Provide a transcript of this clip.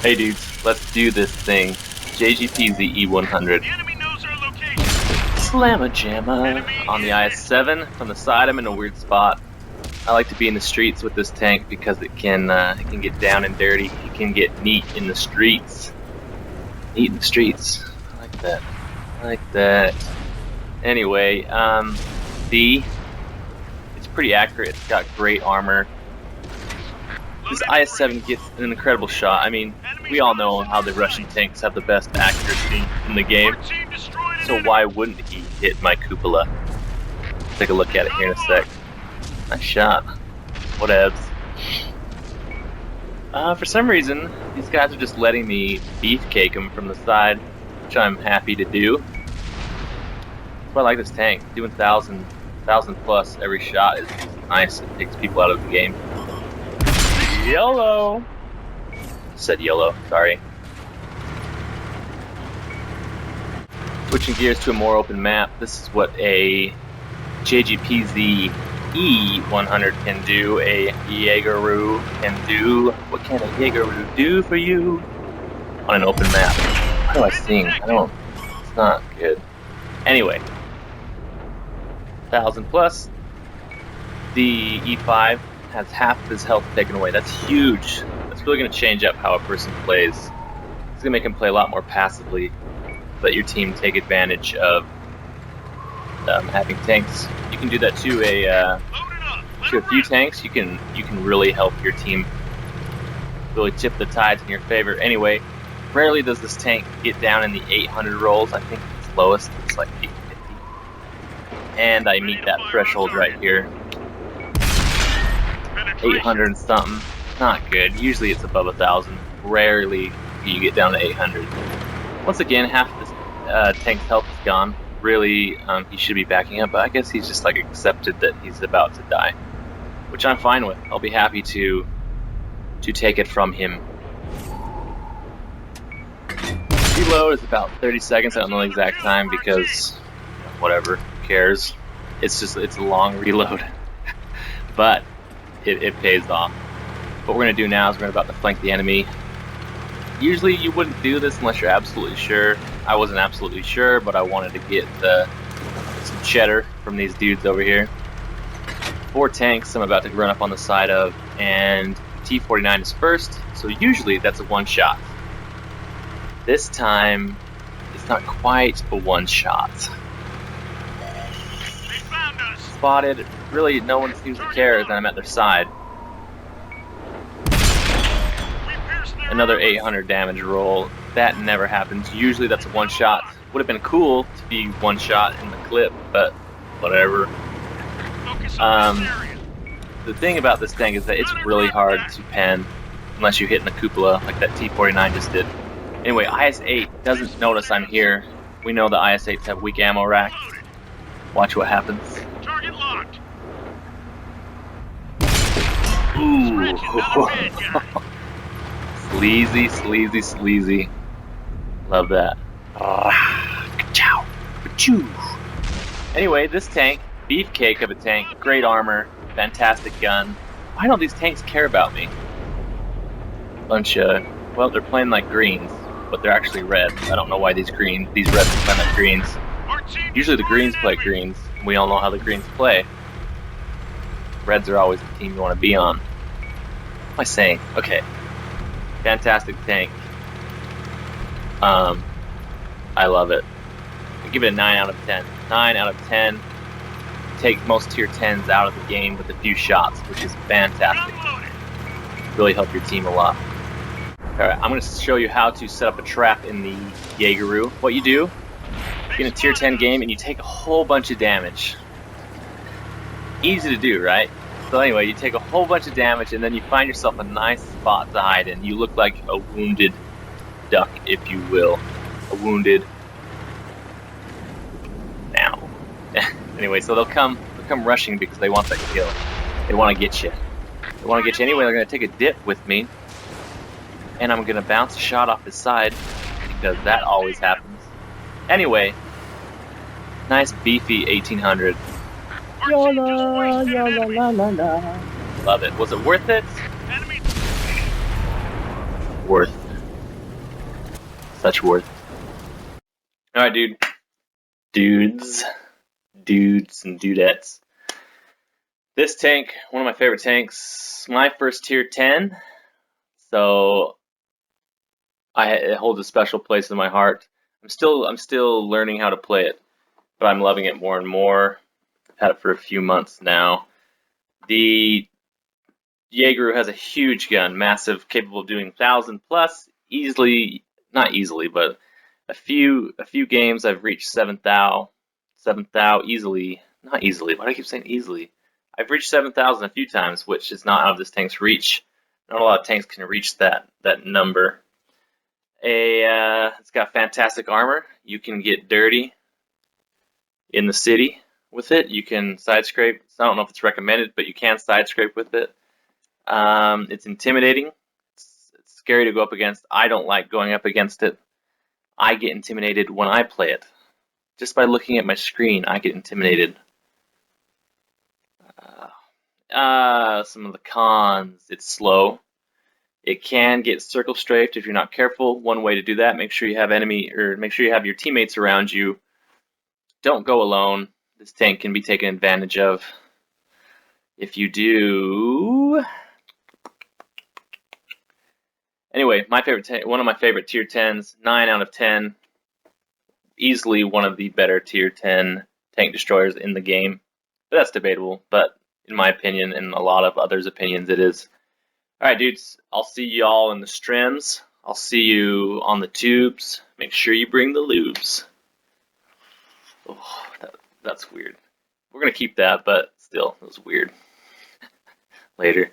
Hey dudes, let's do this thing. JGPZE100. The enemy knows our location. Slamma jamma on the IS-7. From the side, I'm in a weird spot. I like to be in the streets with this tank because it can get down and dirty. It can get neat in the streets. Neat in the streets. I like that. I like that. Anyway, it's pretty accurate. It's got great armor. This IS-7 gets an incredible shot. I mean, we all know how the Russian tanks have the best accuracy in the game. So why wouldn't he hit my cupola? Take a look at it here in a sec. Nice shot. Whatevs. For some reason, these guys are just letting me beefcake them from the side, which I'm happy to do. That's why I like this tank. Doing 1,000 plus every shot is nice. It takes people out of the game. YOLO! Said YOLO, sorry. Switching gears to a more open map, this is what a JGPZE100 can do, a Jaegeru can do. What can a Jaegeru do for you on an open map? How do I sing? It's not good. Anyway, 1,000 plus. The E5 has half of his health taken away. That's huge. That's really going to change up how a person plays. It's going to make him play a lot more passively. Let your team take advantage of having tanks. You can do that to a few tanks. You can really help your team, really tip the tides in your favor. Anyway, rarely does this tank get down in the 800 rolls. I think its lowest is like 850, and I meet that threshold right here. 800 and something. Not good. Usually it's above 1,000. Rarely do you get down to 800. Once again, half of this tank's health is gone. Really, he should be backing up, but I guess he's just like accepted that he's about to die, which I'm fine with. I'll be happy to take it from him. Reload is about 30 seconds. I don't know the exact time because whatever, who cares? It's a long reload, but it pays off. What we're going to do now is we're about to flank the enemy. Usually you wouldn't do this unless you're absolutely sure. I wasn't absolutely sure, but I wanted to get some cheddar from these dudes over here. 4 tanks I'm about to run up on the side of, and T-49 is first, so usually that's a one-shot. This time, it's not quite a one-shot. Spotted. Really, no one seems to care that I'm at their side. Another 800 damage roll. That never happens. Usually that's a one shot. Would have been cool to be one shot in the clip, but whatever. The thing about this tank is that it's really hard to pen unless you hit in the cupola like that T-49 just did. Anyway, IS-8 doesn't notice I'm here. We know the IS-8s have weak ammo rack. Watch what happens. Target locked. Ooh. Sleazy, sleazy, sleazy. Love that. Ka-chow. Ka-choo. Anyway, this tank, beefcake of a tank, great armor, fantastic gun. Why don't these tanks care about me? Bunch of, well, they're playing like greens, but they're actually reds. I don't know why these reds are playing like greens. Usually the greens play greens. We all know how the greens play. Reds are always the team you want to be on. What am I saying? Okay. Fantastic tank. I love it. I give it a 9 out of 10. 9 out of 10. Take most tier 10s out of the game with a few shots, which is fantastic. Really help your team a lot. Alright, I'm going to show you how to set up a trap in the Jaegeru. What you do, in a tier 10 game, and you take a whole bunch of damage. Easy to do, right? So anyway, you take a whole bunch of damage, and then you find yourself a nice spot to hide in. You look like a wounded duck, if you will. A wounded... Now. Anyway, so they'll come rushing because they want that kill. They want to get you. They want to get you anyway. They're going to take a dip with me, and I'm going to bounce a shot off his side because that always happens. Anyway, nice beefy 1800. Yola, yola, la, la, la. Love it. Was it worth it? Worth such worth. Alright, dudes, and dudettes. This tank, one of my favorite tanks, my first tier 10, so it holds a special place in my heart. I'm still learning how to play it, but I'm loving it more and more. I've had it for a few months now. The Jaeger has a huge gun, massive, capable of doing 1,000 plus, easily, not easily, but a few games I've reached 7,000 easily. Not easily. Why do I keep saying easily? I've reached 7,000 a few times, which is not out of this tank's reach. Not a lot of tanks can reach that number. It's got fantastic armor. You can get dirty in the city with it. You can side scrape. I don't know if it's recommended, but you can side scrape with it. It's intimidating. It's scary to go up against. I don't like going up against it. I get intimidated when I play it. Just by looking at my screen, I get intimidated. Some of the cons. It's slow. It can get circle strafed if you're not careful. One way to do that, make sure you have your teammates around you. Don't go alone. This tank can be taken advantage of. If you do. Anyway, one of my favorite tier 10s, 9 out of 10. Easily one of the better tier 10 tank destroyers in the game. But that's debatable, but in my opinion and a lot of others' opinions it is. Alright dudes, I'll see y'all in the streams. I'll see you on the tubes. Make sure you bring the lubes. Oh, that's weird. We're gonna keep that, but still, it was weird. Later.